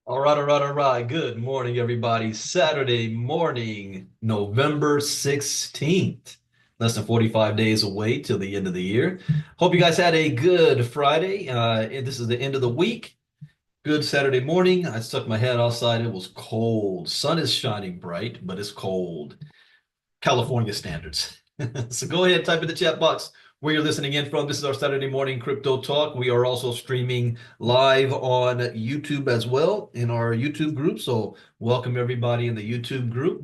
All right. Good morning, everybody. Saturday morning, November 16th. Less than 45 days away till the end of the year. Hope you guys had a good Friday. This is the end of the week. Good Saturday morning. I stuck my head outside. It was cold. Sun is shining bright, but it's cold. California standards. So go ahead, type in the chat box where you're listening in from. This is our Saturday morning crypto talk. We are also streaming live on YouTube as well in our YouTube group. So welcome everybody in the YouTube group.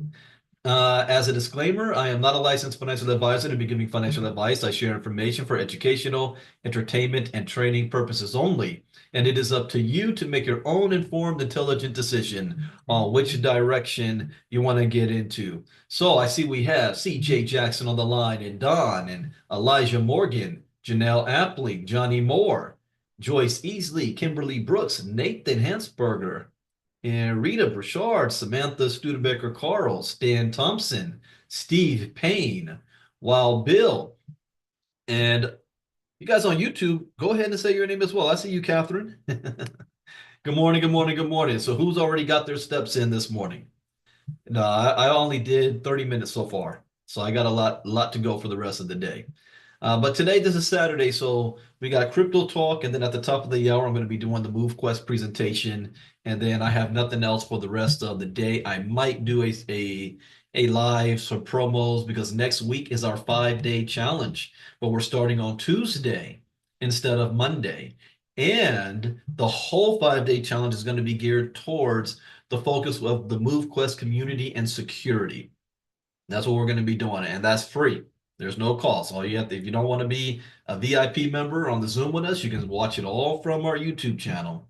As a disclaimer, I am not a licensed financial advisor to be giving financial advice. I share information for educational, entertainment, and training purposes only. And it is up to you to make your own informed, intelligent decision on which direction you want to get into. So I see we have CJ Jackson on the line, and Don, and Elijah Morgan, Janelle Appling, Johnny Moore, Joyce Easley, Kimberly Brooks, Nathan Hansberger, and Rita Burchard, Samantha Studebaker Carl, Stan Thompson, Steve Payne, Wild Bill. And you guys on YouTube, go ahead and say your name as well. I see you, Catherine. Good morning, good morning, good morning. So who's already got their steps in this morning? No, I only did 30 minutes so far. So I got a lot to go for the rest of the day. But today, this is Saturday, so we got crypto talk, and then at the top of the hour, I'm going to be doing the MoveQuest presentation, and then I have nothing else for the rest of the day. I might do a live, some promos, because next week is our 5-day challenge, but we're starting on Tuesday instead of Monday. And the whole 5-day challenge is going to be geared towards the focus of the MoveQuest community and security. That's what we're going to be doing, and that's free. There's no cost. All you have to, if you don't want to be a VIP member on the Zoom with us, you can watch it all from our YouTube channel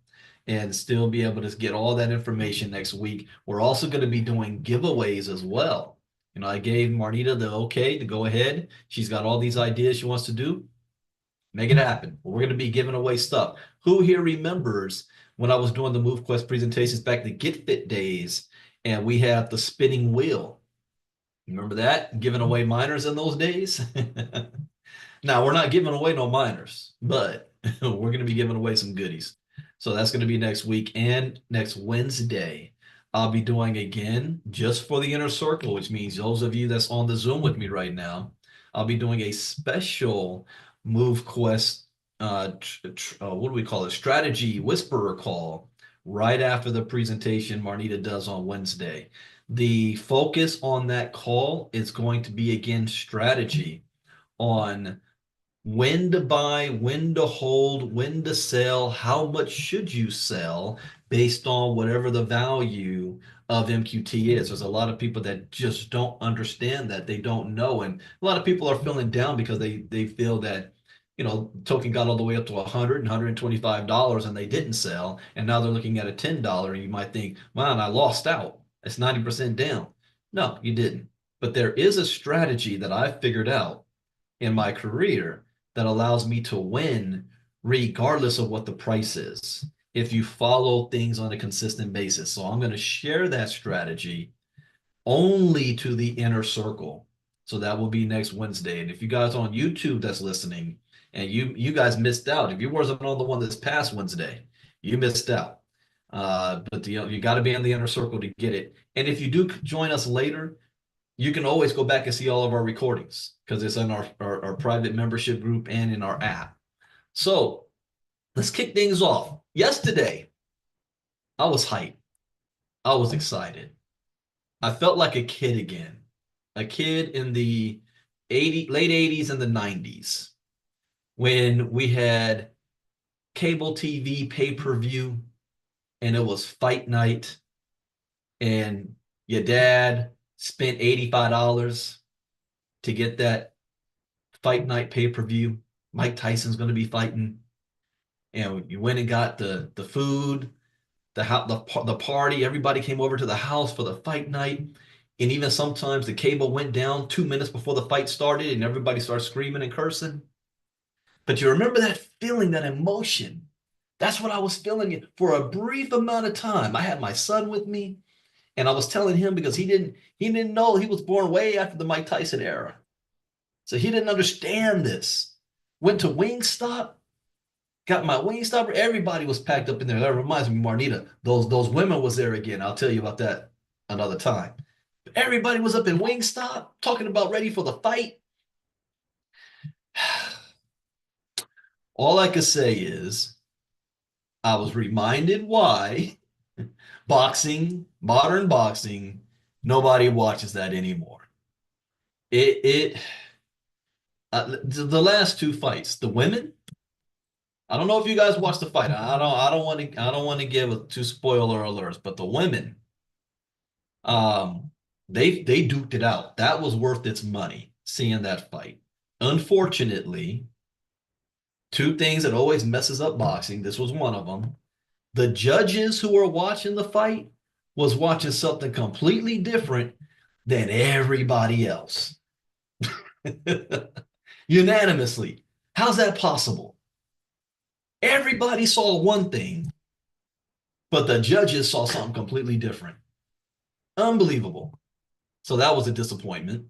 and still be able to get all that information next week. We're also going to be doing giveaways as well. You know, I gave Marnita the okay to go ahead. She's got all these ideas she wants to do. Make it happen. We're going to be giving away stuff. Who here remembers when I was doing the MoveQuest presentations back to Get Fit days, and we had the spinning wheel? Remember that? Giving away miners in those days? Now, we're not giving away no miners, but we're going to be giving away some goodies. So that's going to be next week and next Wednesday. I'll be doing again just for the inner circle, which means those of you that's on the Zoom with me right now, I'll be doing a special MoveQuest, what do we call it? Strategy Whisperer call right after the presentation Marnita does on Wednesday. The focus on that call is going to be, again, strategy on when to buy, when to hold, when to sell, how much should you sell based on whatever the value of MQT is. There's a lot of people that just don't understand that. They don't know. And a lot of people are feeling down because they feel that, you know, token got all the way up to $100 and $125 and they didn't sell. And now they're looking at a $10 and you might think, man, I lost out. It's 90% down. No, you didn't. But there is a strategy that I figured out in my career that allows me to win regardless of what the price is if you follow things on a consistent basis. So I'm going to share that strategy only to the inner circle. So that will be next Wednesday. And if you guys on YouTube that's listening and you guys missed out, if you wasn't on the one this past Wednesday, you missed out. But you got to be in the inner circle to get it. And if you do join us later, you can always go back and see all of our recordings because it's in our private membership group and in our app. So let's kick things off. Yesterday, I was hyped. I was excited. I felt like a kid again, a kid in the late 80s and the 90s when we had cable TV pay-per-view and it was fight night and your dad spent $85 to get that fight night pay-per-view. Mike Tyson's going to be fighting. And you went and got the food, the party. Everybody came over to the house for the fight night. And even sometimes the cable went down 2 minutes before the fight started and everybody started screaming and cursing. But you remember that feeling, that emotion. That's what I was feeling for a brief amount of time. I had my son with me. And I was telling him because he didn't know he was born way after the Mike Tyson era. So he didn't understand this. Went to Wingstop Got my Wingstop. Everybody was packed up in there. That reminds me, Marnita, those women was there again. I'll tell you about that another time. Everybody was up in Wingstop talking about ready for the fight. All I could say is I was reminded why boxing, modern boxing, nobody watches that anymore. It the last two fights, the women. I don't know if you guys watched the fight. I don't want to give a two spoiler alerts, but the women, um, they duked it out. That was worth its money seeing that fight. Unfortunately, two things that always messes up boxing. This was one of them. The judges who were watching the fight was watching something completely different than everybody else. Unanimously. How's that possible? Everybody saw one thing, but the judges saw something completely different. Unbelievable. So that was a disappointment.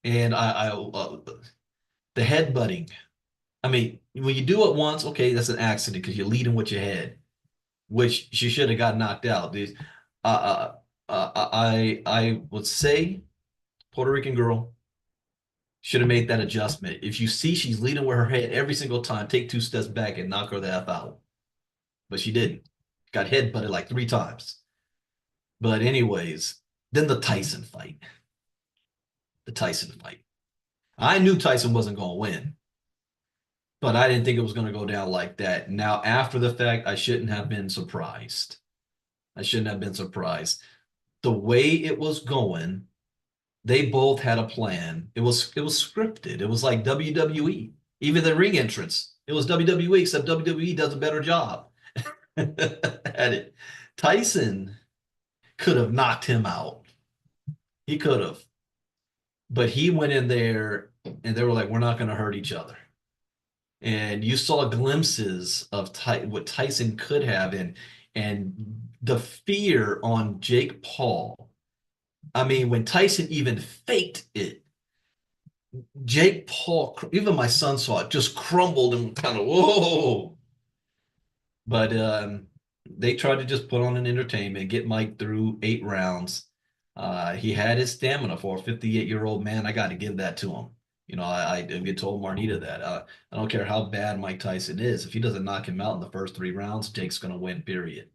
And the headbutting. I mean, when you do it once, okay, that's an accident because you're leading with your head, which she should have got knocked out. I would say Puerto Rican girl should have made that adjustment. If you see she's leading with her head every single time, take two steps back and knock her the F out. But she didn't. Got headbutted like three times. But anyways, then the Tyson fight. The Tyson fight. I knew Tyson wasn't going to win, but I didn't think it was going to go down like that. Now, after the fact, I shouldn't have been surprised. I shouldn't have been surprised. The way it was going, they both had a plan. It was scripted. It was like WWE. Even the ring entrance, it was WWE, except WWE does a better job at it. Tyson could have knocked him out. He could have. But he went in there and they were like, we're not going to hurt each other. And you saw glimpses of what Tyson could have and the fear on Jake Paul. I mean, when Tyson even faked it, Jake Paul, even my son saw it, just crumbled and kind of, whoa. But they tried to just put on an entertainment, get Mike through 8 rounds. He had his stamina for a 58-year-old man. I got to give that to him. You know, I get told Marnita that. I don't care how bad Mike Tyson is. If he doesn't knock him out in the first 3 rounds, Jake's going to win, period.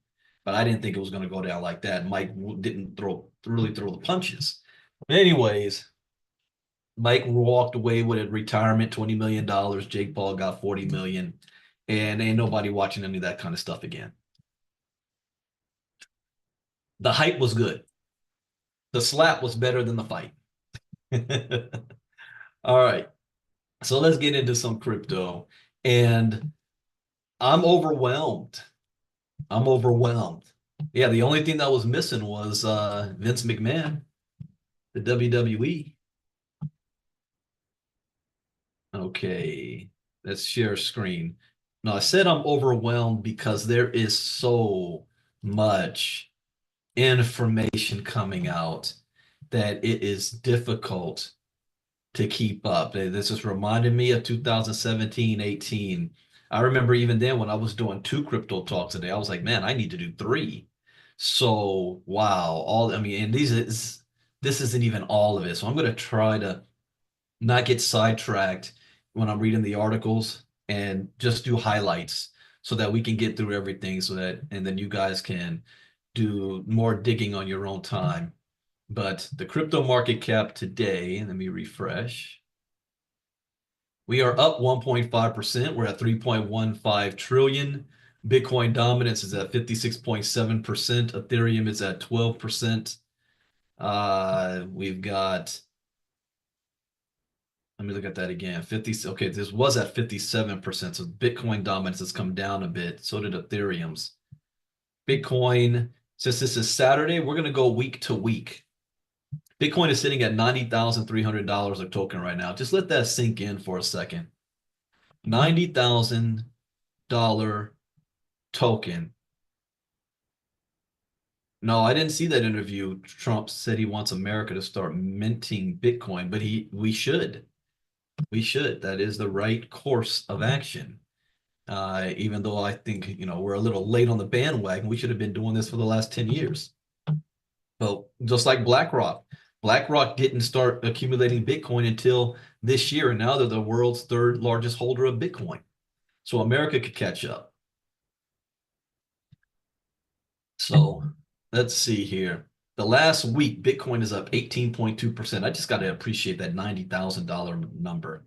But I didn't think it was going to go down like that. Mike didn't really throw the punches. But anyways, Mike walked away with a retirement, $20 million. Jake Paul got 40 million. And ain't nobody watching any of that kind of stuff again. The hype was good. The slap was better than the fight. All right. So let's get into some crypto. And I'm overwhelmed. I'm overwhelmed. Yeah, the only thing that was missing was Vince McMahon, the WWE. Okay, let's share screen. No, I said I'm overwhelmed because there is so much information coming out that it is difficult to keep up. This is reminding me of 2017, 18. I remember even then when I was doing 2 crypto talks a day, I was like, man, I need to do 3. So wow, I mean, and this isn't even all of it. So I'm going to try to not get sidetracked when I'm reading the articles and just do highlights so that we can get through everything and then you guys can do more digging on your own time. But the crypto market cap today, let me refresh. We are up 1.5%. We're at 3.15 trillion. Bitcoin dominance is at 56.7%. Ethereum is at 12%. We've got, let me look at that again. Okay, this was at 57%. So Bitcoin dominance has come down a bit. So did Ethereum's. Bitcoin, since this is Saturday, we're going to go week to week. Bitcoin is sitting at $90,300 a token right now. Just let that sink in for a second. $90,000 token. No, I didn't see that interview. Trump said he wants America to start minting Bitcoin, but we should. We should. That is the right course of action. Even though I think, we're a little late on the bandwagon. We should have been doing this for the last 10 years. Well, just like BlackRock. BlackRock didn't start accumulating Bitcoin until this year, and now they're the world's third largest holder of Bitcoin. So America could catch up. So let's see here. The last week, Bitcoin is up 18.2%. I just got to appreciate that $90,000 number.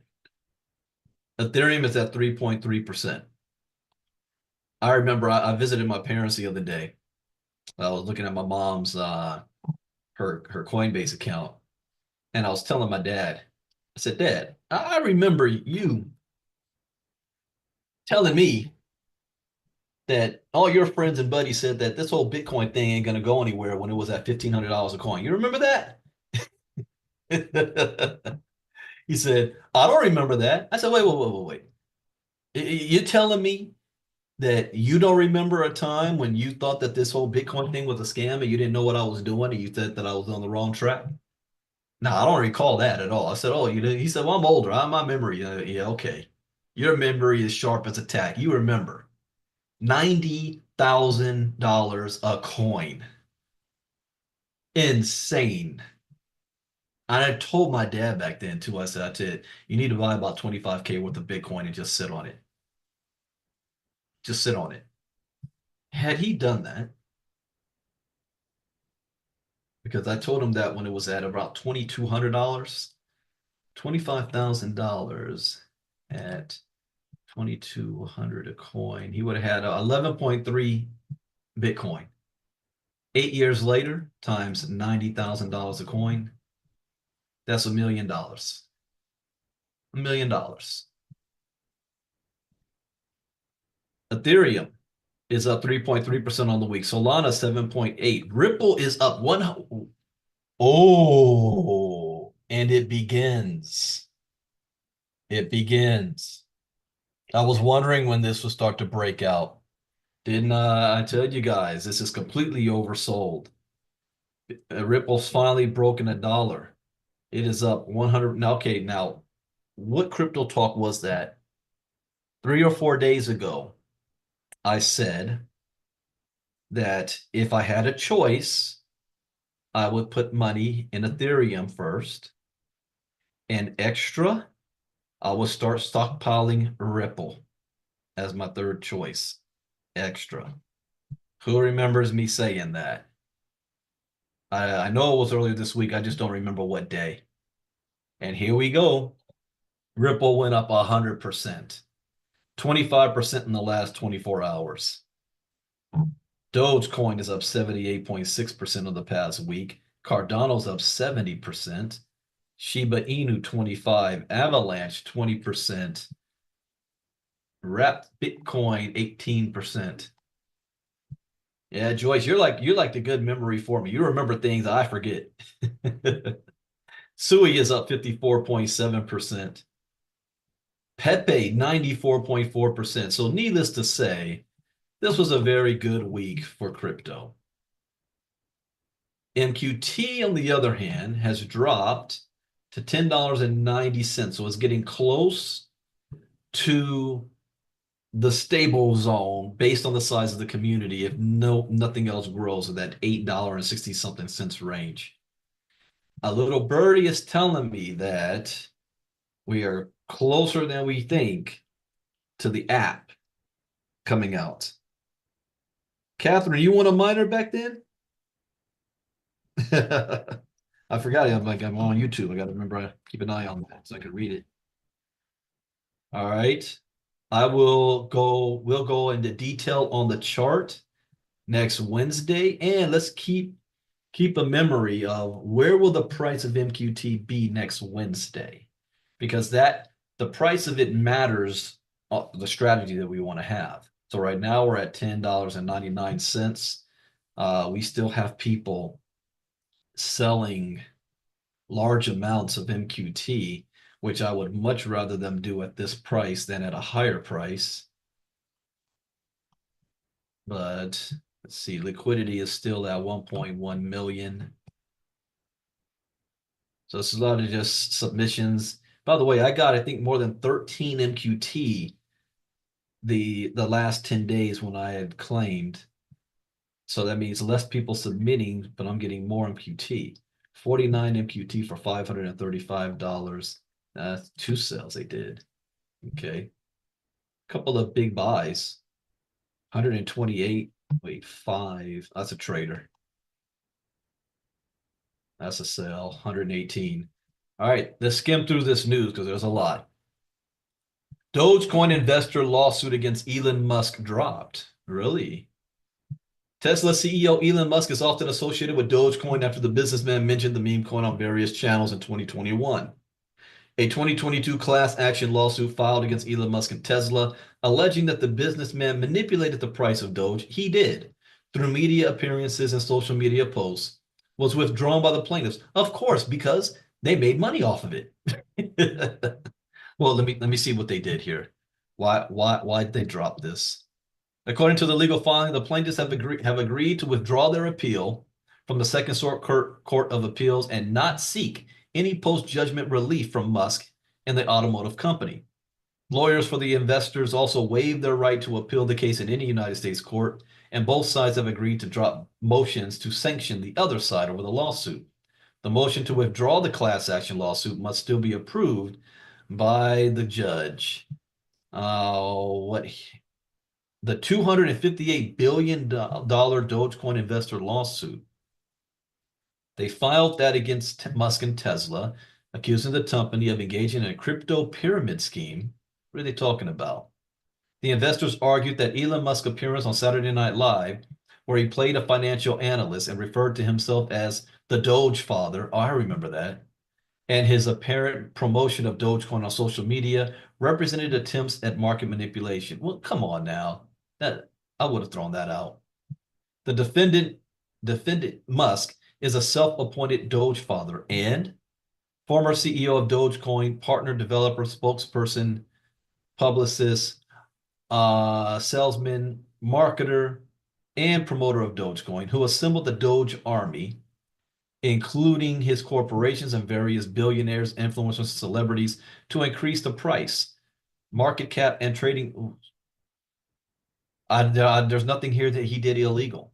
Ethereum is at 3.3%. I remember I visited my parents the other day. I was looking at my mom's her Coinbase account, and I was telling my dad, I said, Dad, I remember you telling me that all your friends and buddies said that this whole Bitcoin thing ain't gonna go anywhere when it was at $1,500 a coin. You remember that? He said, I don't remember that. I said, wait. You're telling me that you don't remember a time when you thought that this whole Bitcoin thing was a scam and you didn't know what I was doing and you said that I was on the wrong track? No, I don't recall that at all. I said, oh, you did? He said, well, I'm older. My memory, yeah, okay. Your memory is sharp as a tack. You remember $90,000 a coin. Insane. And I told my dad back then too. I said, you need to buy about 25K worth of Bitcoin and just sit on it. Just sit on it. Had he done that, because I told him that when it was at about $2,200, $25,000 at 2,200 a coin, he would have had 11.3 Bitcoin. 8 years later, times $90,000 a coin, that's $1 million. $1 million. Ethereum is up 3.3% on the week. Solana 7.8. Ripple is up 1. Oh, and it begins. It begins. I was wondering when this would start to break out. Didn't I tell you guys this is completely oversold? Ripple's finally broken $1. It is up 100. Now, okay, now what crypto talk was that? 3 or 4 days ago, I said that if I had a choice, I would put money in Ethereum first, and extra, I would start stockpiling Ripple as my third choice. Extra. Who remembers me saying that? I know it was earlier this week. I just don't remember what day. And here we go. Ripple went up 100%, 25% in the last 24 hours. Dogecoin is up 78.6% of the past week. Cardano's up 70%. Shiba Inu 25, Avalanche 20%, Wrapped Bitcoin 18%. Yeah, Joyce, you're like the good memory for me. You remember things I forget. Sui is up 54.7%. Pepe 94.4%. So needless to say, this was a very good week for crypto. MQT, on the other hand, has dropped to $10.90. So it's getting close to the stable zone based on the size of the community if nothing else grows at that $8.60 something cents range. A little birdie is telling me that we are closer than we think to the app coming out. Catherine, you want a miner back then? I forgot I'm on YouTube. I got to remember I keep an eye on that so I can read it. All right. We'll go into detail on the chart next Wednesday. And let's keep a memory of where will the price of MQT be next Wednesday? Because the price of it matters the strategy that we want to have. So right now we're at $10.99. We still have people selling large amounts of MQT, which I would much rather them do at this price than at a higher price. But let's see, liquidity is still at 1.1 million. So this is a lot of just submissions. By the way, I think, more than 13 MQT the last 10 days when I had claimed. So that means less people submitting, but I'm getting more MQT. 49 MQT for $535. That's two sales they did. Okay. Couple of big buys. 128. Wait, five. That's a trader. That's a sell. 118. All right, let's skim through this news because there's a lot. Dogecoin investor lawsuit against Elon Musk dropped. Really? Tesla CEO Elon Musk is often associated with Dogecoin after the businessman mentioned the meme coin on various channels in 2021. A 2022 class action lawsuit filed against Elon Musk and Tesla, alleging that the businessman manipulated the price of Doge. He did through media appearances and social media posts, was withdrawn by the plaintiffs. Of course, because they made money off of it. Well, let me see what they did here. Why did they drop this? According to the legal filing, the plaintiffs have agreed to withdraw their appeal from the Second Court of Appeals and not seek any post-judgment relief from Musk and the automotive company. Lawyers for the investors also waived their right to appeal the case in any United States court, and both sides have agreed to drop motions to sanction the other side over the lawsuit. The motion to withdraw the class action lawsuit must still be approved by the judge. What the $258 billion Dogecoin investor lawsuit. They filed that against Musk and Tesla, accusing the company of engaging in a crypto pyramid scheme. What are they talking about? The investors argued that Elon Musk's appearance on Saturday Night Live, where he played a financial analyst and referred to himself as the Doge Father, oh, I remember that, and his apparent promotion of Dogecoin on social media represented attempts at market manipulation. Well, come on now. That I would have thrown that out. The defendant Musk is a self-appointed Doge father and former CEO of Dogecoin, partner, developer, spokesperson, publicist, salesman, marketer, and promoter of Dogecoin, who assembled the Doge army, including his corporations and various billionaires, influencers, celebrities, to increase the price, market cap, and trading. There's nothing here that he did illegal.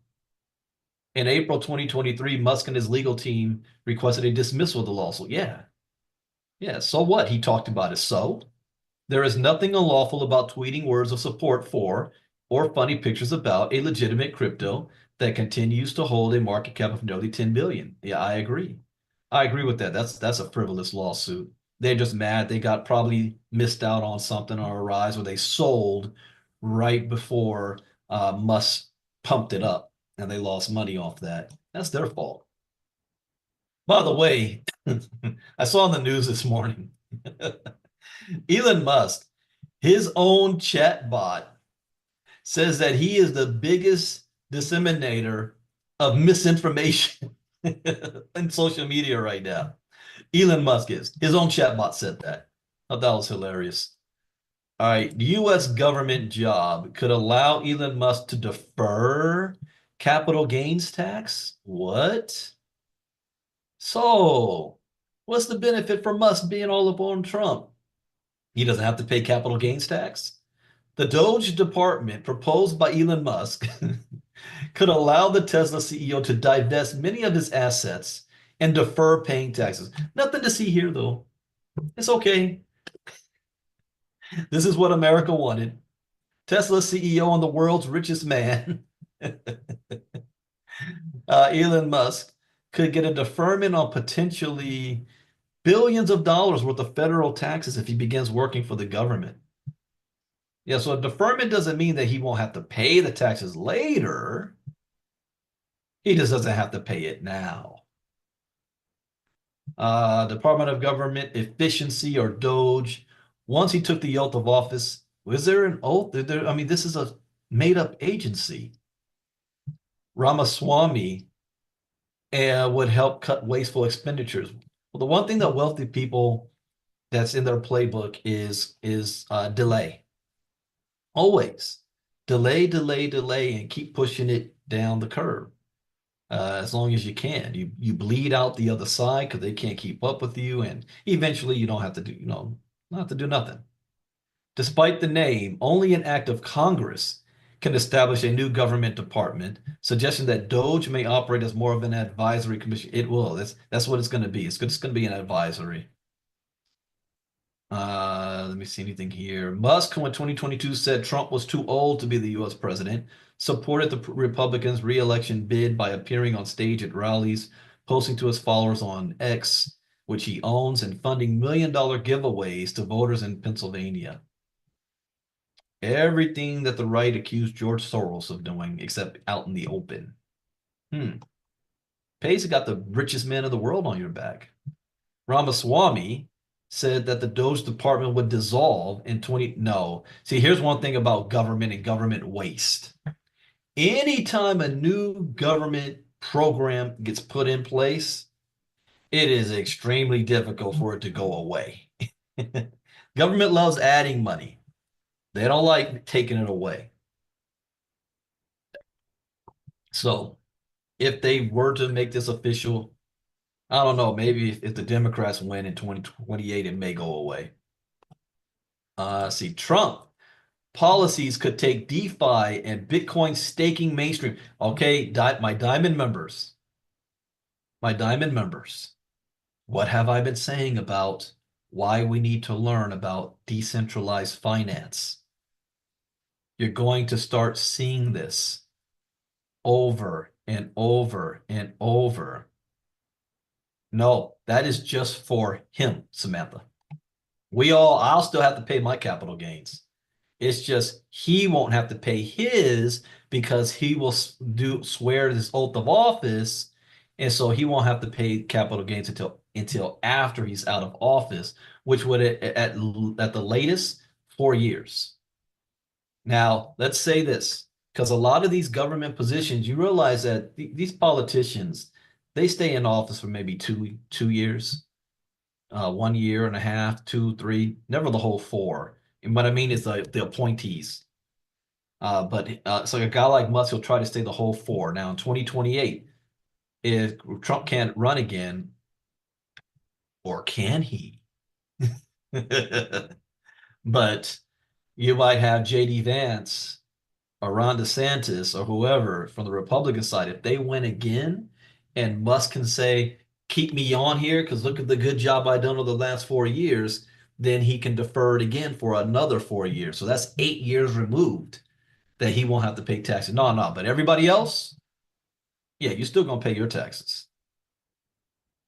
In April 2023, Musk and his legal team requested a dismissal of the lawsuit. Yeah. Yeah. So what? He talked about it. So there is nothing unlawful about tweeting words of support for or funny pictures about a legitimate crypto that continues to hold a market cap of nearly 10 billion. Yeah, I agree. I agree with that. That's a frivolous lawsuit. They're just mad. They got probably missed out on something on a rise where they sold right before Musk pumped it up and they lost money off that. That's their fault. By the way, I saw in the news this morning, Elon Musk, his own chat bot, says that he is the biggest disseminator of misinformation in social media right now. Elon Musk is. His own chatbot said that. I thought that was hilarious. All right, the U.S. government job could allow Elon Musk to defer capital gains tax? What? So, what's the benefit for Musk being all up on Trump? He doesn't have to pay capital gains tax? The Doge department proposed by Elon Musk could allow the Tesla CEO to divest many of his assets and defer paying taxes. Nothing to see here, though. It's okay. This is what America wanted. Tesla CEO and the world's richest man, Elon Musk, could get a deferment on potentially billions of dollars worth of federal taxes if he begins working for the government. Yeah, so a deferment doesn't mean that he won't have to pay the taxes later. He just doesn't have to pay it now. Department of Government Efficiency or Doge. Once he took the oath of office, was there an oath? I mean, this is a made-up agency. Ramaswamy would help cut wasteful expenditures. Well, the one thing that wealthy people that's in their playbook is delay. Always delay, delay, delay, and keep pushing it down the curve. As long as you can. You bleed out the other side because they can't keep up with you, and eventually you don't have to do, not have to do nothing. Despite the name, only an act of Congress can establish a new government department, suggesting that Doge may operate as more of an advisory commission. It will. That's what it's going to be. It's going to be an advisory. Let me see anything here. Musk, who in 2022 said Trump was too old to be the US president, supported the Republicans' re-election bid by appearing on stage at rallies, posting to his followers on X, which he owns, and funding $1 million giveaways to voters in Pennsylvania. Everything that the right accused George Soros of doing, except out in the open. Pays got the richest man in the world on your back. Ramaswamy said that the Doge department would dissolve in 20. No. See, here's one thing about government and government waste. Anytime a new government program gets put in place, it is extremely difficult for it to go away. Government loves adding money. They don't like taking it away. So if they were to make this official, I don't know, maybe if the Democrats win in 2028, it may go away. See, Trump policies could take DeFi and Bitcoin staking mainstream. Okay, my diamond members, what have I been saying about why we need to learn about decentralized finance? You're going to start seeing this over and over and over. No, that is just for him, Samantha. I'll still have to pay my capital gains. It's just he won't have to pay his because he will swear this oath of office, and so he won't have to pay capital gains until after he's out of office, which would at the latest 4 years. Now, let's say this, because a lot of these government positions, you realize that these politicians, they stay in office for maybe two years, 1 year and a half, 2, 3, never the whole 4. And what I mean is the appointees. But so a guy like Musk will try to stay the whole 4. Now in 2028, if Trump can't run again, or can he? But you might have J.D. Vance or Ron DeSantis or whoever from the Republican side. If they win again and Musk can say, keep me on here because look at the good job I've done over the last 4 years, then he can defer it again for another 4 years. So that's 8 years removed that he won't have to pay taxes. No, but everybody else, yeah, you're still going to pay your taxes.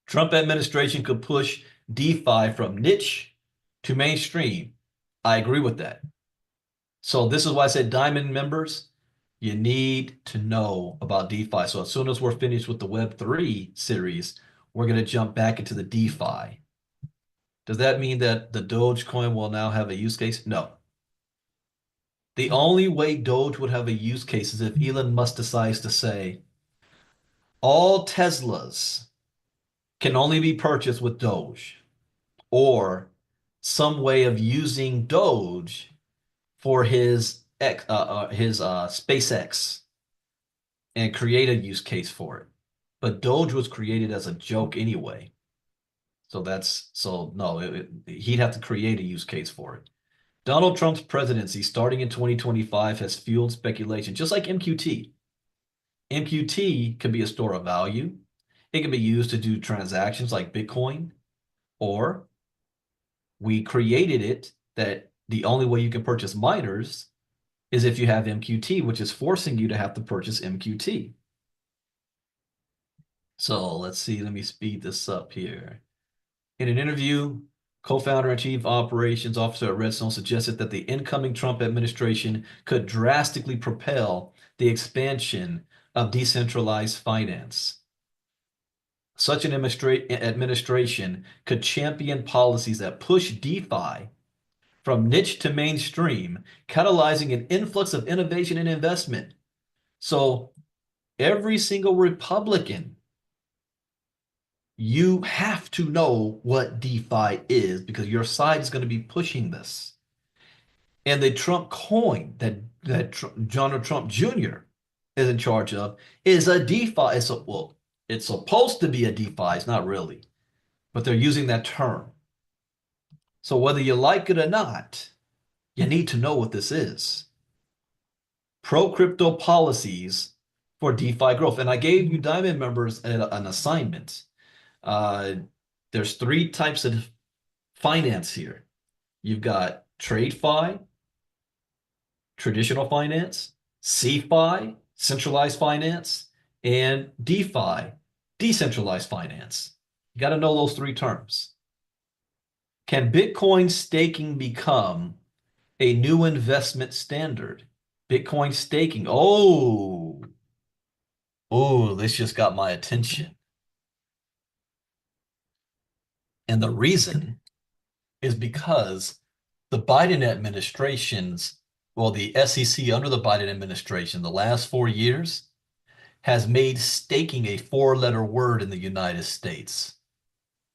Trump administration could push DeFi from niche to mainstream. I agree with that. So this is why I said diamond members, you need to know about DeFi. So as soon as we're finished with the Web3 series, we're going to jump back into the DeFi. Does that mean that the Dogecoin will now have a use case? No. The only way Doge would have a use case is if Elon Musk decides to say, all Teslas can only be purchased with Doge, or some way of using Doge for his SpaceX and create a use case for it. But Doge was created as a joke anyway. So no, he'd have to create a use case for it. Donald Trump's presidency starting in 2025 has fueled speculation, just like MQT. MQT can be a store of value. It can be used to do transactions like Bitcoin, or we created it that the only way you can purchase miners is if you have MQT, which is forcing you to have to purchase MQT. So let's see, let me speed this up here. In an interview, co-founder and chief operations officer at Redstone suggested that the incoming Trump administration could drastically propel the expansion of decentralized finance. Such an administration could champion policies that push DeFi from niche to mainstream, catalyzing an influx of innovation and investment. So every single Republican, you have to know what DeFi is because your side is going to be pushing this. And the Trump coin that Donald Trump Jr. is in charge of is a DeFi. It's supposed to be a DeFi. It's not really, but they're using that term. So whether you like it or not, You need to know what this is. Pro-crypto policies for DeFi growth. And I gave you Diamond members an assignment. Uh, there's three types of finance here. You've got TradeFi, traditional finance, CeFi, centralized finance, and DeFi, decentralized finance. You got to know those three terms. Can Bitcoin staking become a new investment standard? Bitcoin staking. Oh, this just got my attention. And the reason is because the Biden administration's, well, the SEC under the Biden administration, the last 4 years, has made staking a four-letter word in the United States.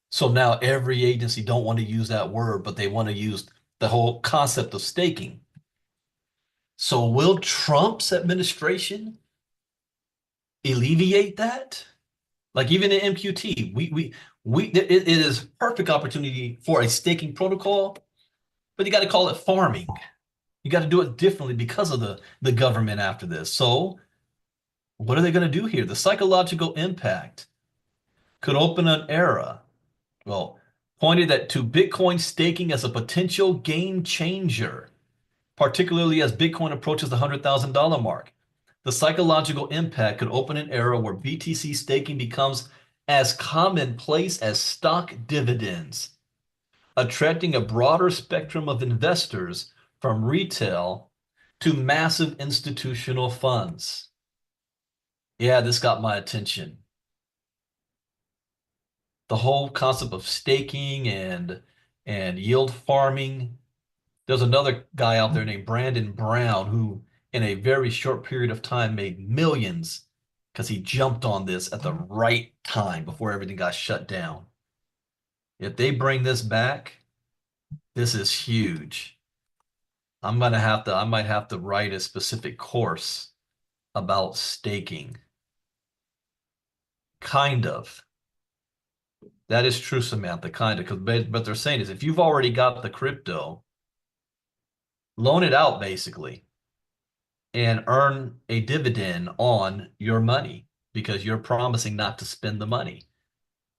So now every agency don't want to use that word, but they want to use the whole concept of staking. So will Trump's administration alleviate that? Like even in MQT, it is perfect opportunity for a staking protocol, but you got to call it farming. You got to do it differently because of the government after this. So what are they going to do here? The psychological impact could open an era. Well, pointed that to Bitcoin staking as a potential game changer, particularly as Bitcoin approaches the $100,000 mark. The psychological impact could open an era where BTC staking becomes as commonplace as stock dividends, attracting a broader spectrum of investors from retail to massive institutional funds. Yeah, this got my attention. The whole concept of staking and yield farming. There's another guy out there named Brandon Brown who, in a very short period of time, made millions because he jumped on this at the right time before everything got shut down. If they bring this back, this is huge. I might have to write a specific course about staking. Kind of. That is true, Samantha, kind of. But they're saying is if you've already got the crypto, loan it out basically and earn a dividend on your money because you're promising not to spend the money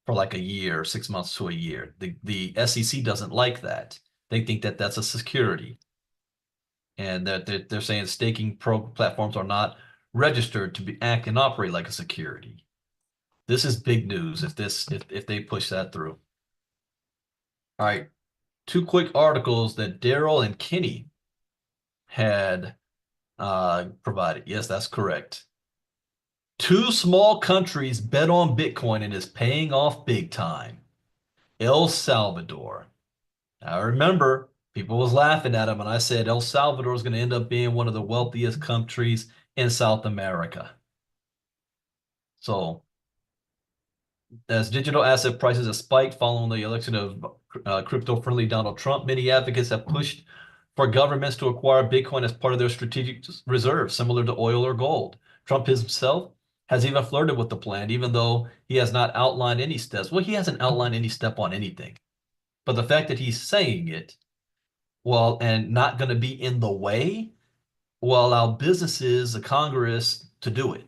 for like a year, 6 months to a year. The SEC doesn't like that. They think that that's a security. And that they're saying staking platforms are not registered to act and operate like a security. This is big news if they push that through. All right, two quick articles that Daryl and Kenny had provided. Yes, that's correct. Two small countries bet on Bitcoin and is paying off big time. El Salvador. I remember people was laughing at him and I said El Salvador is going to end up being one of the wealthiest countries in South America. So as digital asset prices have spiked following the election of crypto-friendly Donald Trump, many advocates have pushed for governments to acquire Bitcoin as part of their strategic reserve, similar to oil or gold. Trump himself has even flirted with the plan, even though he has not outlined any steps. Well, he hasn't outlined any step on anything. But the fact that he's saying it, well, and not going to be in the way, will allow businesses, the Congress, to do it.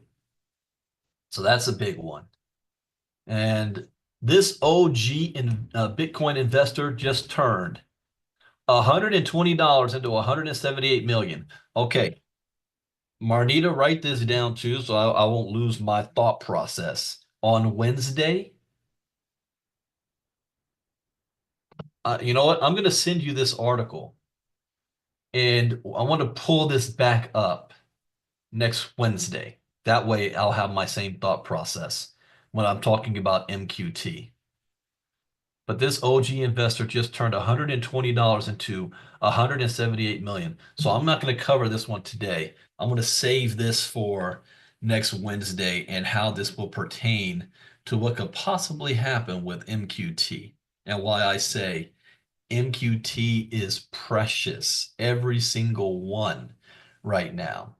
So that's a big one. And this OG Bitcoin investor just turned $120 into 178 million. Okay, Marnita, write this down too, so I won't lose my thought process. On Wednesday, you know what? I'm going to send you this article, and I want to pull this back up next Wednesday. That way, I'll have my same thought process when I'm talking about MQT. But this OG investor just turned $120 into 178 million. So I'm not going to cover this one today. I'm going to save this for next Wednesday and how this will pertain to what could possibly happen with MQT and why I say MQT is precious, every single one right now.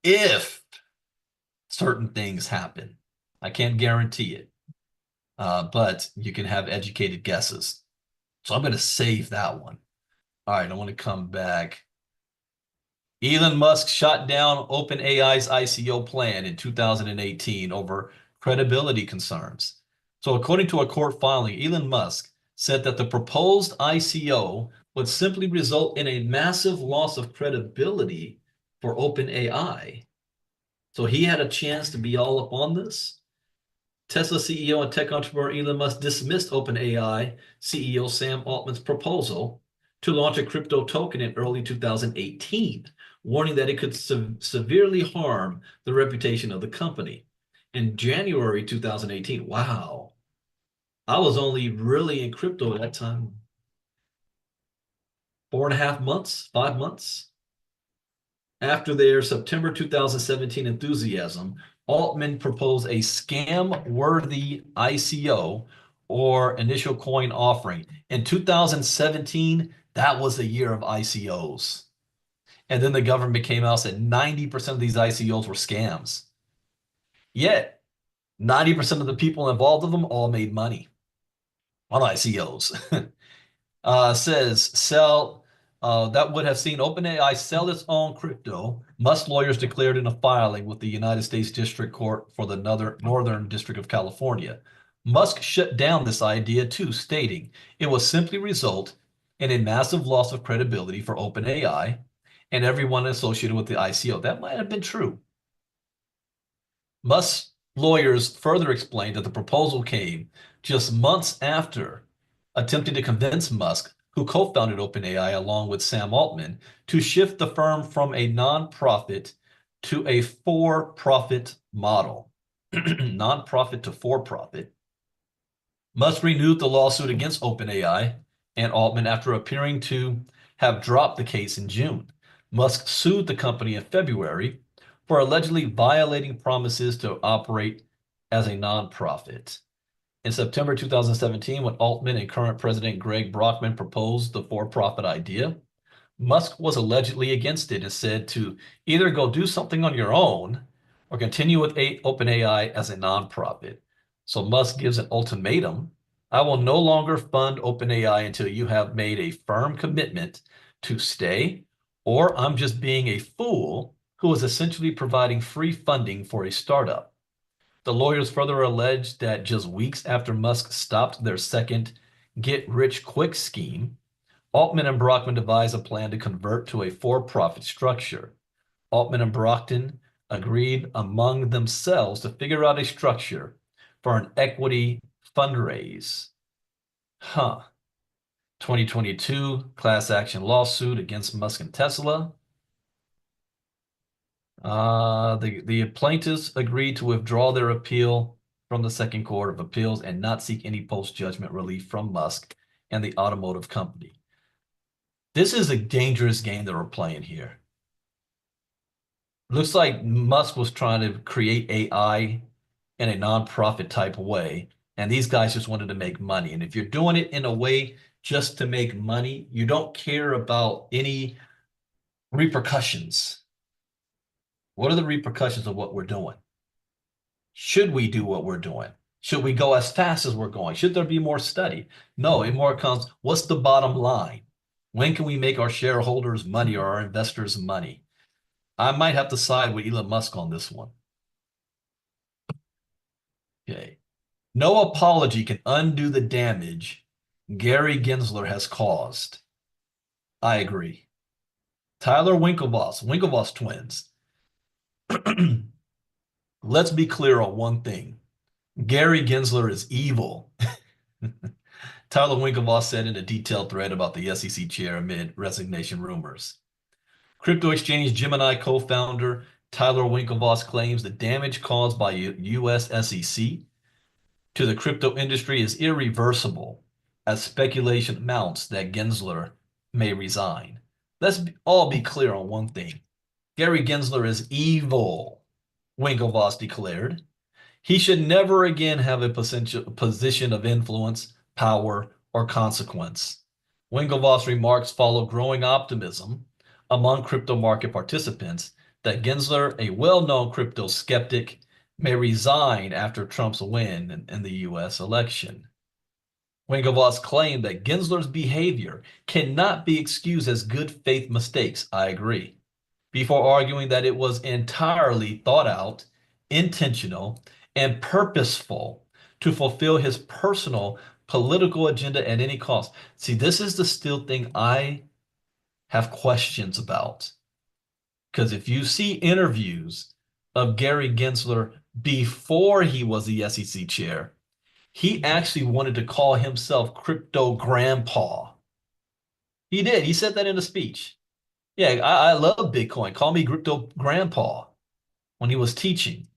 If certain things happen, I can't guarantee it. But you can have educated guesses. So I'm going to save that one. All right, I want to come back. Elon Musk shot down OpenAI's ICO plan in 2018 over credibility concerns. So, according to a court filing, Elon Musk said that the proposed ICO would simply result in a massive loss of credibility for OpenAI. So, he had a chance to be all up on this. Tesla CEO and tech entrepreneur Elon Musk dismissed OpenAI CEO Sam Altman's proposal to launch a crypto token in early 2018, warning that it could severely harm the reputation of the company. In January 2018, wow, I was only really in crypto at that time, 4.5 months, 5 months. After their September 2017 enthusiasm, Altman proposed a scam-worthy ICO or initial coin offering. In 2017, that was the year of ICOs. And then the government came out and said 90% of these ICOs were scams. Yet, 90% of the people involved with them all made money on ICOs. Says sell that would have seen OpenAI sell its own crypto. Musk lawyers declared in a filing with the United States District Court for the Northern District of California. Musk shut down this idea too, stating it will simply result in a massive loss of credibility for OpenAI and everyone associated with the ICO. That might have been true. Musk's lawyers further explained that the proposal came just months after attempting to convince Musk, who co-founded OpenAI along with Sam Altman, to shift the firm from a non-profit to a for-profit model. Non-profit to for-profit. Musk renewed the lawsuit against OpenAI and Altman after appearing to have dropped the case in June. Musk sued the company in February for allegedly violating promises to operate as a nonprofit. In September 2017, when Altman and current President Greg Brockman proposed the for-profit idea, Musk was allegedly against it and said to either go do something on your own or continue with OpenAI as a nonprofit. So Musk gives an ultimatum. I will no longer fund OpenAI until you have made a firm commitment to stay, or I'm just being a fool who is essentially providing free funding for a startup. The lawyers further alleged that just weeks after Musk stopped their second get-rich-quick scheme, Altman and Brockman devised a plan to convert to a for-profit structure. Altman and Brockman agreed among themselves to figure out a structure for an equity fundraise. 2022 class action lawsuit against Musk and Tesla. The plaintiffs agreed to withdraw their appeal from the Second Court of Appeals and not seek any post-judgment relief from Musk and the automotive company. This is a dangerous game that we're playing here. Looks like Musk was trying to create AI in a nonprofit type of way, and these guys just wanted to make money. And if you're doing it in a way just to make money, you don't care about any repercussions. What are the repercussions of what we're doing? Should we do what we're doing? Should we go as fast as we're going? Should there be more study? No, it more comes, what's the bottom line? When can we make our shareholders money or our investors money? I might have to side with Elon Musk on this one. Okay. No apology can undo the damage Gary Gensler has caused. I agree. Tyler Winklevoss twins. Let's be clear on one thing. Gary Gensler is evil. Tyler Winklevoss said in a detailed thread about the SEC chair amid resignation rumors. Crypto exchange Gemini co-founder Tyler Winklevoss claims the damage caused by U.S. SEC to the crypto industry is irreversible as speculation mounts that Gensler may resign. Let's all be clear on one thing. Gary Gensler is evil, Winklevoss declared. He should never again have a position of influence, power, or consequence. Winklevoss' remarks follow growing optimism among crypto market participants that Gensler, a well-known crypto skeptic, may resign after Trump's win in the U.S. election. Winklevoss claimed that Gensler's behavior cannot be excused as good faith mistakes. I agree. Before arguing that it was entirely thought out, intentional, and purposeful to fulfill his personal political agenda at any cost. See, this is the still thing I have questions about. Because if you see interviews of Gary Gensler before he was the SEC chair, he actually wanted to call himself crypto grandpa. He did. He said that in a speech. Yeah, I love Bitcoin. Call me crypto grandpa when he was teaching.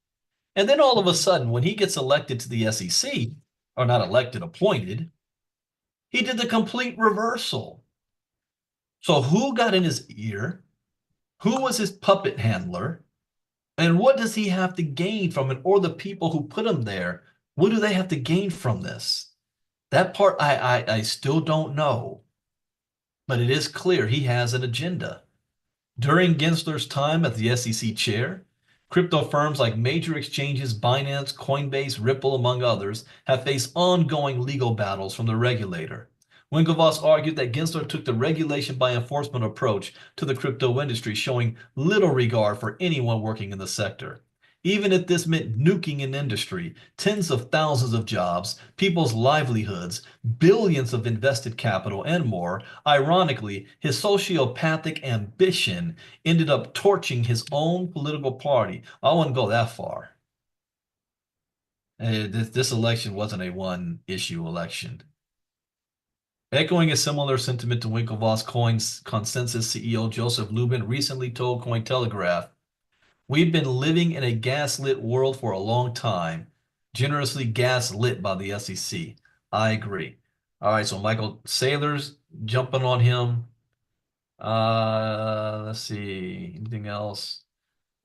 And then all of a sudden, when he gets elected to the SEC, or not elected, appointed, he did the complete reversal. So who got in his ear? Who was his puppet handler? And what does he have to gain from it? Or the people who put him there, what do they have to gain from this? That part I still don't know. But it is clear he has an agenda. During Gensler's time as the SEC chair, crypto firms like major exchanges, Binance, Coinbase, Ripple, among others, have faced ongoing legal battles from the regulator. Winklevoss argued that Gensler took the regulation by enforcement approach to the crypto industry, showing little regard for anyone working in the sector. Even if this meant nuking an industry, tens of thousands of jobs, people's livelihoods, billions of invested capital, and more, ironically, his sociopathic ambition ended up torching his own political party. I wouldn't go that far. This election wasn't a one-issue election. Echoing a similar sentiment to Winklevoss, Coin's Consensus CEO Joseph Lubin recently told Cointelegraph, "We've been living in a gaslit world for a long time, generously gaslit by the SEC. I agree." All right, so Michael Saylor's jumping on him. Let's see. Anything else?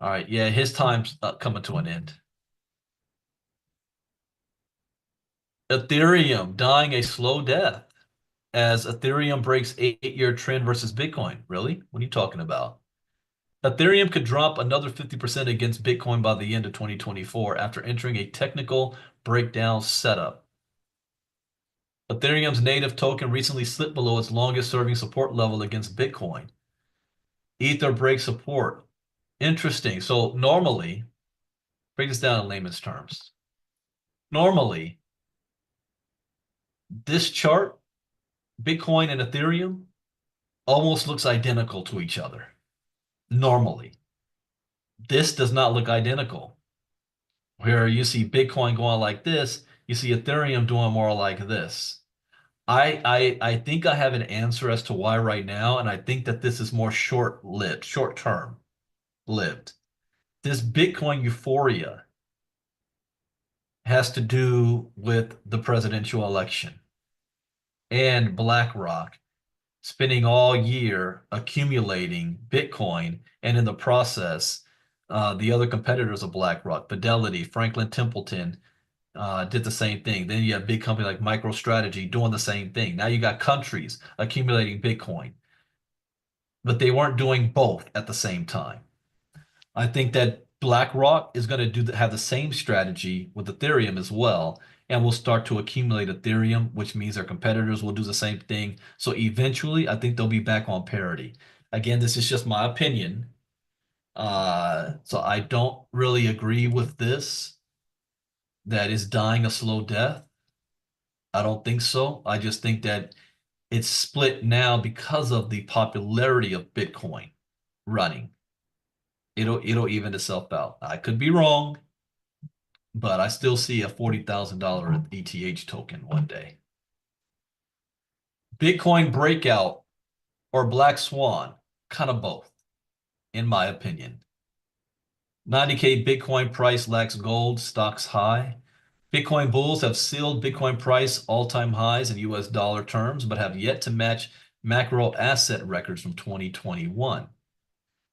All right, yeah, his time's coming to an end. Ethereum dying a slow death as Ethereum breaks eight-year trend versus Bitcoin. Really? What are you talking about? Ethereum could drop another 50% against Bitcoin by the end of 2024 after entering a technical breakdown setup. Ethereum's native token recently slipped below its longest serving support level against Bitcoin. Ether breaks support. Interesting. So normally, break this down in layman's terms. Normally, this chart, Bitcoin and Ethereum, almost looks identical to each other. Normally. This does not look identical. Where you see Bitcoin going like this, you see Ethereum doing more like this. I think I have an answer as to why right now, and I think that this is more short-lived, short-term lived. This Bitcoin euphoria has to do with the presidential election and BlackRock spending all year accumulating Bitcoin, and in the process, the other competitors of BlackRock, Fidelity, Franklin Templeton, did the same thing. Then you have big company like MicroStrategy doing the same thing. Now you got countries accumulating Bitcoin, but they weren't doing both at the same time. I think that BlackRock is going to have the same strategy with Ethereum as well, and will start to accumulate Ethereum, which means their competitors will do the same thing. So eventually, I think they'll be back on parity. Again, this is just my opinion. So I don't really agree with this, that is dying a slow death. I don't think so. I just think that it's split now because of the popularity of Bitcoin running. It'll even itself out. I could be wrong, but I still see a $40,000 ETH token one day. Bitcoin breakout or black swan, kind of both, in my opinion. 90K Bitcoin price lacks gold, stocks high. Bitcoin bulls have sealed Bitcoin price all-time highs in US dollar terms, but have yet to match macro asset records from 2021.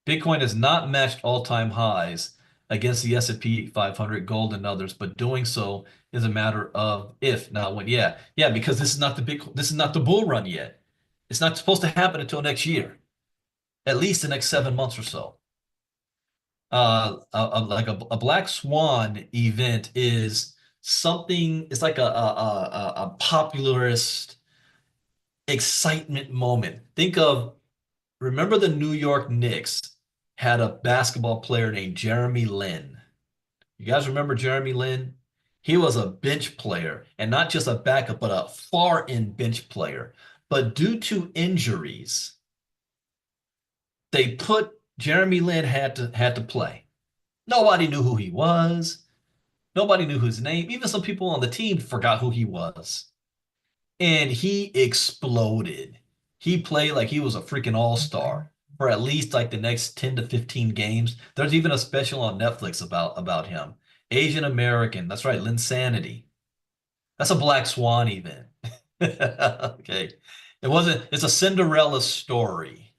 Bitcoin has not matched all-time highs against the S&P 500, gold, and others, but doing so is a matter of if, not when. Yeah, because this is not the bull run yet. It's not supposed to happen until next year, at least the next 7 months or so. Like a black swan event is something, it's like a popularist excitement moment. Think of, remember the New York Knicks had a basketball player named Jeremy Lin. You guys remember Jeremy Lin? He was a bench player and not just a backup, but a far in bench player. But due to injuries, they put Jeremy Lin had to play. Nobody knew who he was. Nobody knew his name. Even some people on the team forgot who he was. And he exploded. He played like he was a freaking all-star for at least like the next 10 to 15 games. There's even a special on Netflix about him. Asian American. That's right, Linsanity. That's a Black Swan event. Okay. It's a Cinderella story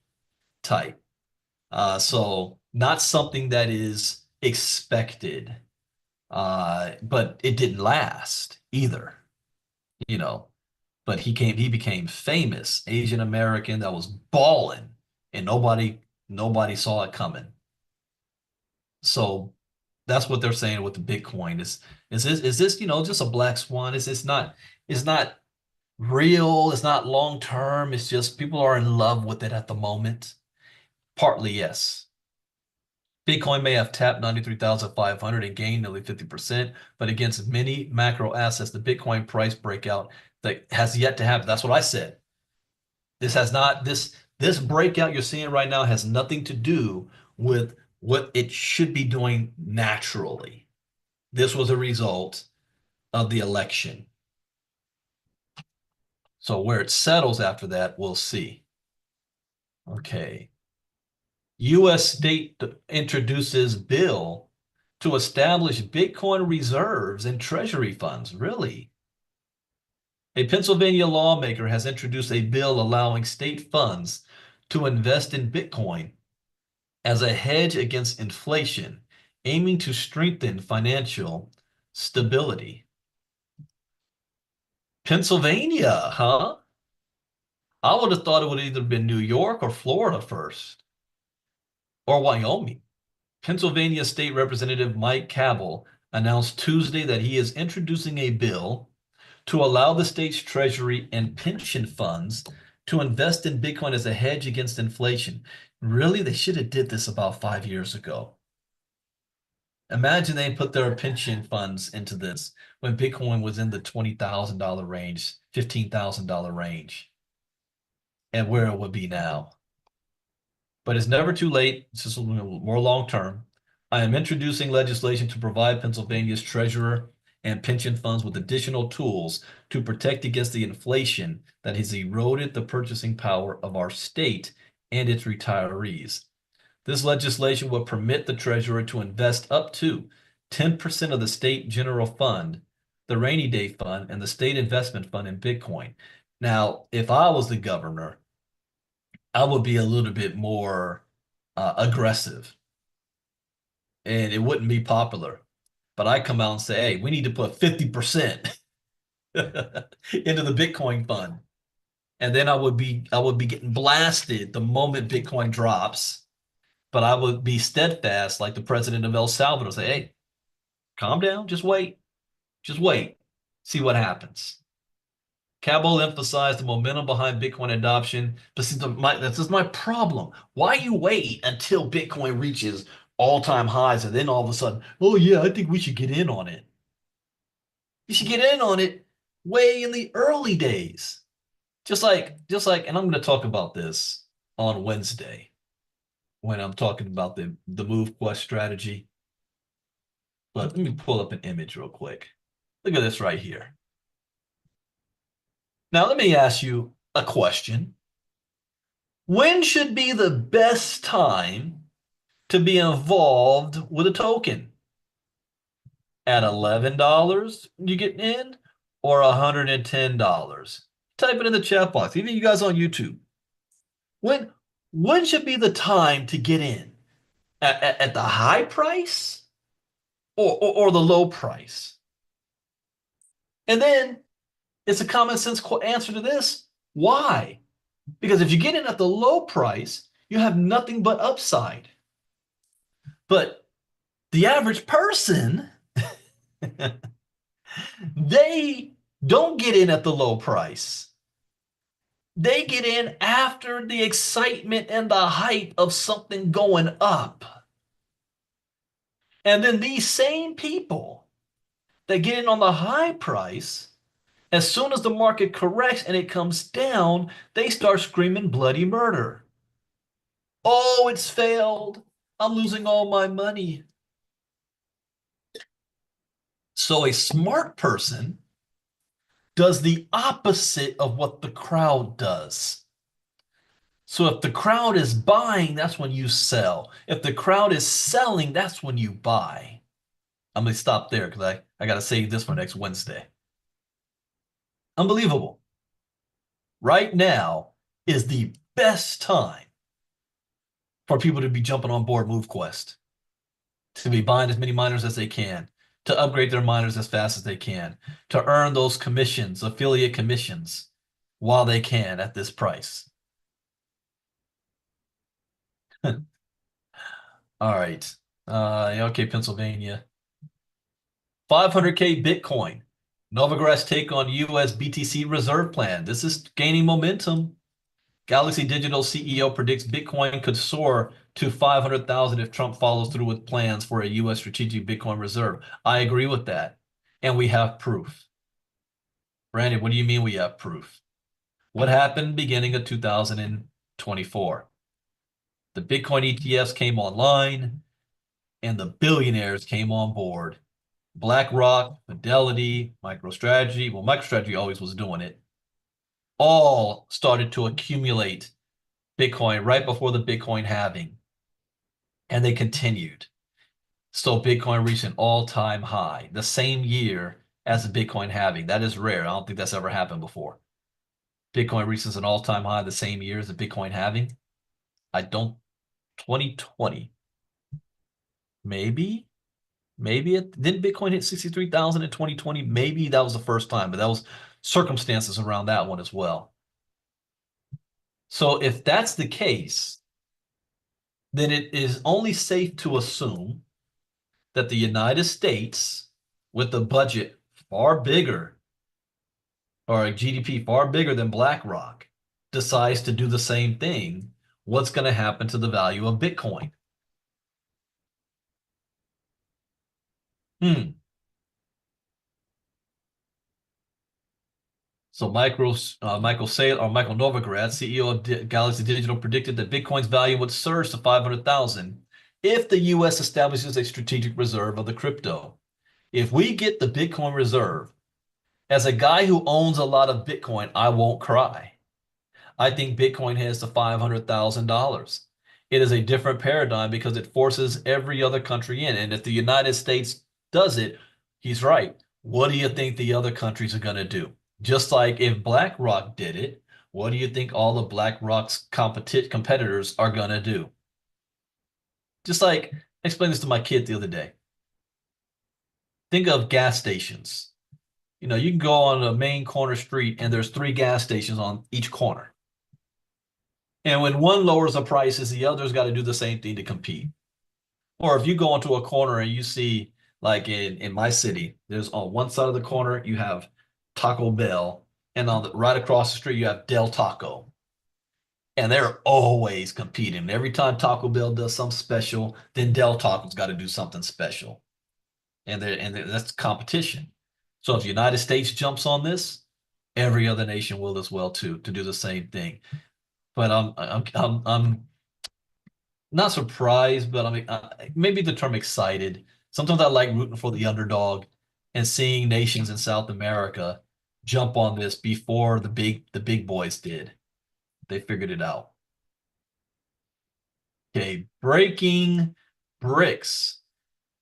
type. So not something that is expected. But it didn't last either, you know. But he became famous, Asian American that was balling, and nobody saw it coming. So that's what they're saying with the Bitcoin. Is this, just a black swan? It's not real, it's not long term, it's just people are in love with it at the moment. Partly, yes. Bitcoin may have tapped 93,500 and gained nearly 50%, but against many macro assets, the Bitcoin price breakout that has yet to happen. That's what I said. This has not this breakout you're seeing right now has nothing to do with what it should be doing naturally. This was a result of the election. So where it settles after that, we'll see. Okay. U.S. state introduces bill to establish Bitcoin reserves and treasury funds. Really? A Pennsylvania lawmaker has introduced a bill allowing state funds to invest in Bitcoin as a hedge against inflation, aiming to strengthen financial stability. Pennsylvania, huh? I would have thought it would have either been New York or Florida first, or Wyoming. Pennsylvania State Representative Mike Cabell announced Tuesday that he is introducing a bill to allow the state's treasury and pension funds to invest in Bitcoin as a hedge against inflation. Really, they should have did this about 5 years ago. Imagine they put their pension funds into this when Bitcoin was in the $20,000 range, $15,000 range, and where it would be now. But it's never too late. This is more long term. I am introducing legislation to provide Pennsylvania's treasurer and pension funds with additional tools to protect against the inflation that has eroded the purchasing power of our state and its retirees. This legislation will permit the treasurer to invest up to 10% of the state general fund, the rainy day fund, and the state investment fund in Bitcoin. Now, if I was the governor, I would be a little bit more aggressive, and it wouldn't be popular. But I come out and say, hey, we need to put 50% into the Bitcoin fund. And then I would be getting blasted the moment Bitcoin drops. But I would be steadfast like the president of El Salvador, say, hey, calm down, just wait, see what happens. Cabell emphasized the momentum behind Bitcoin adoption, but see, this is my problem. Why you wait until Bitcoin reaches all-time highs and then all of a sudden, oh yeah, I think we should get in on it. You should get in on it way in the early days. And I'm going to talk about this on Wednesday when I'm talking about the Move Quest strategy. But let me pull up an image real quick. Look at this right here. Now, let me ask you a question. When should be the best time to be involved with a token? At $11 you get in or $110? Type it in the chat box. Even you guys on YouTube. When should be the time to get in? At the high price or the low price? And then it's a common sense answer to this. Why? Because if you get in at the low price, you have nothing but upside. But the average person They don't get in at the low price. They get in after the excitement and the hype of something going up. And then these same people that get in on the high price, as soon as the market corrects and it comes down, they start screaming bloody murder. Oh, it's failed. I'm losing all my money. So a smart person does the opposite of what the crowd does. So if the crowd is buying, that's when you sell. If the crowd is selling, that's when you buy. I'm going to stop there because I got to save this for next Wednesday. Unbelievable. Right now is the best time for people to be jumping on board MoveQuest, to be buying as many miners as they can, to upgrade their miners as fast as they can, to earn those commissions, affiliate commissions, while they can at this price. All right. Okay, Pennsylvania. 500K Bitcoin. Novogratz take on US BTC reserve plan. This is gaining momentum. Galaxy Digital CEO predicts Bitcoin could soar to 500,000 if Trump follows through with plans for a US strategic Bitcoin reserve. I agree with that. And we have proof. Brandon, what do you mean we have proof? What happened beginning of 2024? The Bitcoin ETFs came online and the billionaires came on board. BlackRock, Fidelity, MicroStrategy. Well, MicroStrategy always was doing it. All started to accumulate Bitcoin right before the Bitcoin halving. And they continued. So Bitcoin reached an all-time high the same year as the Bitcoin halving. That is rare. I don't think that's ever happened before. Bitcoin reaches an all-time high the same year as the Bitcoin halving. I don't, 2020, maybe? Maybe it didn't Bitcoin hit 63,000 in 2020? Maybe that was the first time, but that was circumstances around that one as well. So if that's the case, then it is only safe to assume that the United States, with a budget far bigger or a GDP far bigger than BlackRock, decides to do the same thing, what's going to happen to the value of Bitcoin? Hmm. So Michael Novogratz, CEO of Galaxy Digital, predicted that Bitcoin's value would surge to 500,000 if the U.S. establishes a strategic reserve of the crypto. If we get the Bitcoin reserve, as a guy who owns a lot of Bitcoin, I won't cry. I think Bitcoin heads to $500,000. It is a different paradigm because it forces every other country in. And if the United States does it, he's right. What do you think the other countries are going to do? Just like if BlackRock did it, what do you think all of BlackRock's competitors are going to do? Just like I explained this to my kid the other day. Think of gas stations. You know, you can go on a main corner street and there's three gas stations on each corner. And when one lowers the prices, the other's got to do the same thing to compete. Or if you go into a corner and you see, like in my city, there's on one side of the corner, you have Taco Bell, and on the right across the street, you have Del Taco. And they're always competing. Every time Taco Bell does something special, then Del Taco's got to do something special. That's competition. So if the United States jumps on this, every other nation will as well too, to do the same thing. But I'm not surprised, but I mean, maybe the term excited. Sometimes I like rooting for the underdog and seeing nations in South America jump on this before the big boys did. They figured it out. Okay, breaking bricks.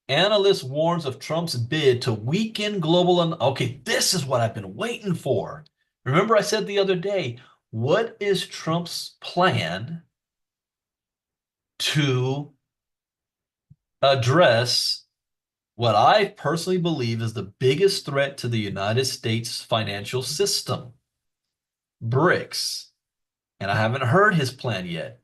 Analyst warns of Trump's bid to weaken global. Okay, this is what I've been waiting for. Remember, I said the other day, what is Trump's plan to address what I personally believe is the biggest threat to the United States financial system? BRICS. And I haven't heard his plan yet.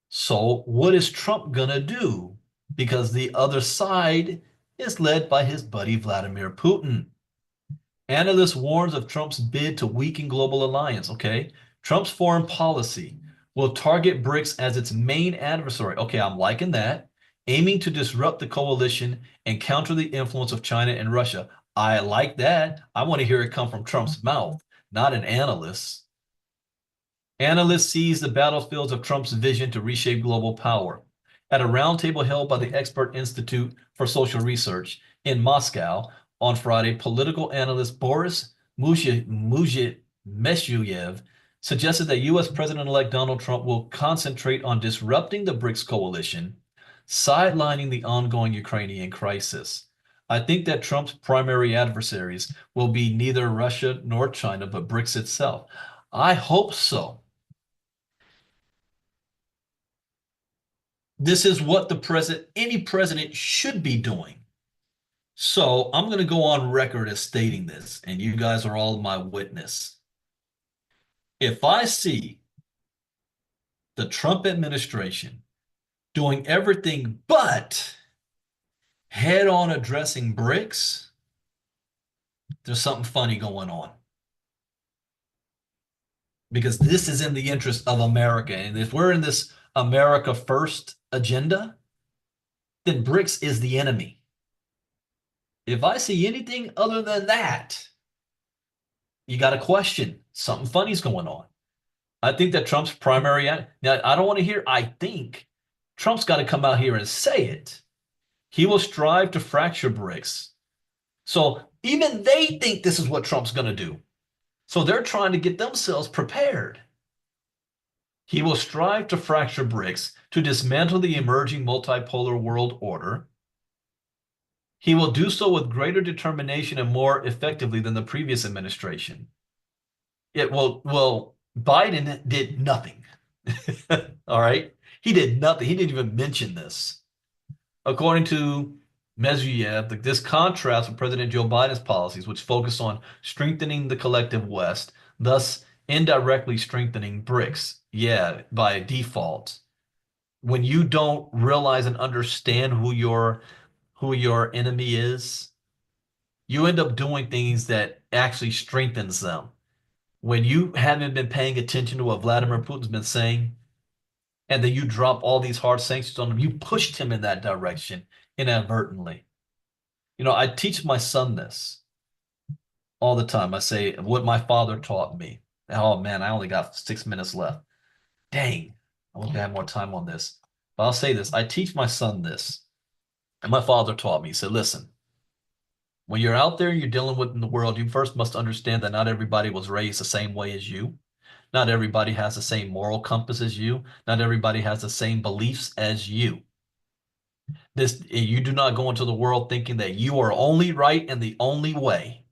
So what is Trump going to do? Because the other side is led by his buddy Vladimir Putin. Analyst warns of Trump's bid to weaken global alliance. Okay. Trump's foreign policy will target BRICS as its main adversary. Okay, I'm liking that. Aiming to disrupt the coalition and counter the influence of China and Russia. I like that. I want to hear it come from Trump's mouth, not an analyst. Analyst sees the battlefields of Trump's vision to reshape global power. At a roundtable held by the Expert Institute for Social Research in Moscow on Friday, political analyst Boris Meshuyev suggested that U.S. President-elect Donald Trump will concentrate on disrupting the BRICS coalition, sidelining the ongoing Ukrainian crisis. I think that Trump's primary adversaries will be neither Russia nor China, but BRICS itself. I hope so. This is what any president should be doing. So I'm going to go on record as stating this, and you guys are all my witness. If I see the Trump administration doing everything but head-on addressing BRICS, there's something funny going on. Because this is in the interest of America. And if we're in this America first agenda, then BRICS is the enemy. If I see anything other than that, you got to question something funny's going on. I think that Trump's primary, now I don't want to hear, I think Trump's got to come out here and say it. He will strive to fracture BRICS. So even they think this is what Trump's going to do. So they're trying to get themselves prepared. He will strive to fracture BRICS to dismantle the emerging multipolar world order. He will do so with greater determination and more effectively than the previous administration. Biden did nothing. All right. He did nothing. He didn't even mention this. According to Medvedev, this contrasts with President Joe Biden's policies, which focus on strengthening the collective West, thus indirectly strengthening BRICS. Yeah, by default. When you don't realize and understand who your enemy is, you end up doing things that actually strengthens them. When you haven't been paying attention to what Vladimir Putin's been saying, and then you drop all these hard sanctions on him, you pushed him in that direction inadvertently. You know, I teach my son this all the time. I say what my father taught me. Oh man, I only got 6 minutes left. Dang, I wish I had more time on this. But I'll say this. I teach my son this. And my father taught me. He said, listen, when you're out there and you're dealing with in the world, you first must understand that not everybody was raised the same way as you. Not everybody has the same moral compass as you. Not everybody has the same beliefs as you. You do not go into the world thinking that you are only right and the only way.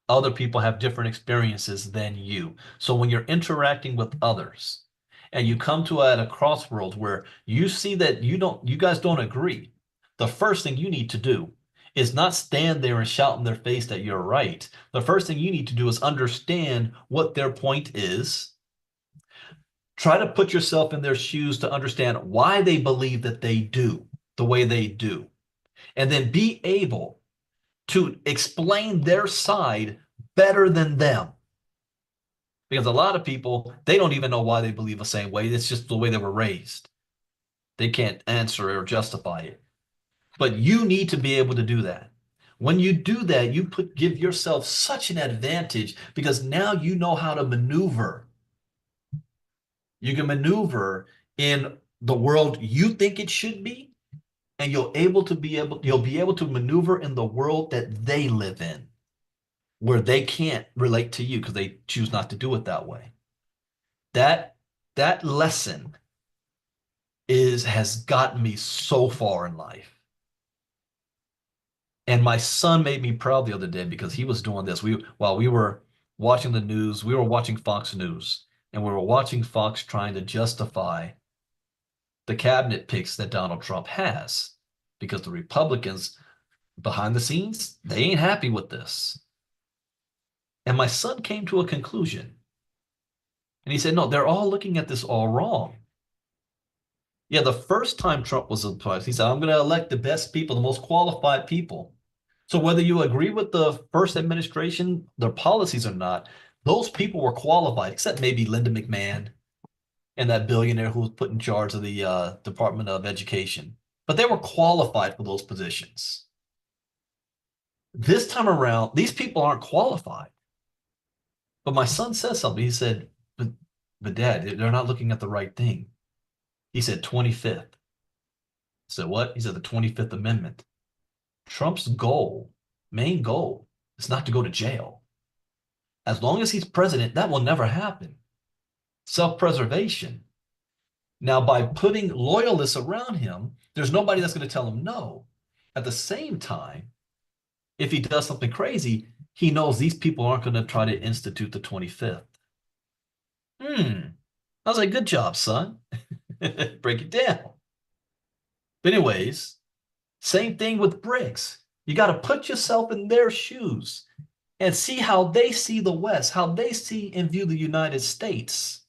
Other people have different experiences than you. So when you're interacting with others and you come to at a crossroads where you see that you guys don't agree, the first thing you need to do is not stand there and shout in their face that you're right. The first thing you need to do is understand what their point is. Try to put yourself in their shoes to understand why they believe that they do the way they do. And then be able to explain their side better than them. Because a lot of people, they don't even know why they believe the same way. It's just the way they were raised. They can't answer or justify it. But you need to be able to do that. When you do that, you give yourself such an advantage because now you know how to maneuver. You can maneuver in the world you think it should be, and you'll be able to maneuver in the world that they live in, where they can't relate to you because they choose not to do it that way. That lesson has gotten me so far in life. And my son made me proud the other day because he was doing this. While we were watching the news, we were watching Fox News, and we were watching Fox trying to justify the cabinet picks that Donald Trump has because the Republicans behind the scenes, they ain't happy with this. And my son came to a conclusion. And he said, no, they're all looking at this all wrong. Yeah, the first time Trump was in place, he said, I'm going to elect the best people, the most qualified people. So whether you agree with the first administration, their policies or not, those people were qualified, except maybe Linda McMahon and that billionaire who was put in charge of the Department of Education. But they were qualified for those positions. This time around, these people aren't qualified. But my son says something. He said, but Dad, they're not looking at the right thing. He said 25th. I said, what? He said the 25th Amendment. Trump's main goal, is not to go to jail. As long as he's president, that will never happen. Self-preservation. Now, by putting loyalists around him, there's nobody that's going to tell him no. At the same time, if he does something crazy, he knows these people aren't going to try to institute the 25th. I was like, good job, son. Break it down. But anyways, same thing with BRICS. You got to put yourself in their shoes and see how they see the West, how they see and view the United States.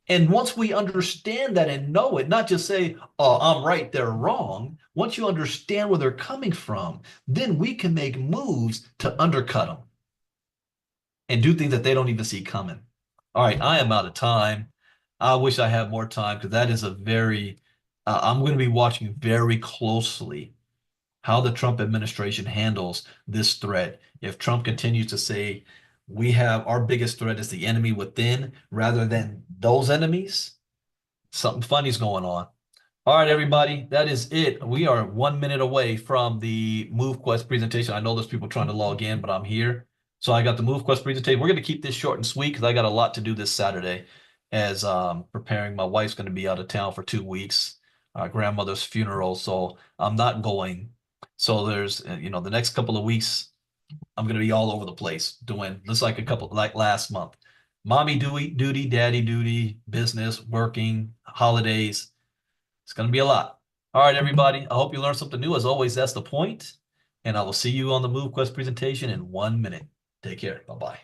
And once we understand that and know it, not just say, oh, I'm right, they're wrong. Once you understand where they're coming from, then we can make moves to undercut them and do things that they don't even see coming. All right, I am out of time. I wish I had more time because that is a very, I'm going to be watching very closely how the Trump administration handles this threat. If Trump continues to say, we have our biggest threat is the enemy within rather than those enemies, something funny's going on. All right, everybody, that is it. We are 1 minute away from the MoveQuest presentation. I know there's people trying to log in, but I'm here. So I got the MoveQuest presentation. We're going to keep this short and sweet because I got a lot to do this Saturday as preparing. My wife's going to be out of town for 2 weeks, grandmother's funeral. So I'm not going. So there's, the next couple of weeks, I'm going to be all over the place doing just like like last month. Mommy duty, daddy duty, business, working, holidays. It's going to be a lot. All right, everybody. I hope you learned something new. As always, that's the point. And I will see you on the MoveQuest presentation in 1 minute. Take care. Bye-bye.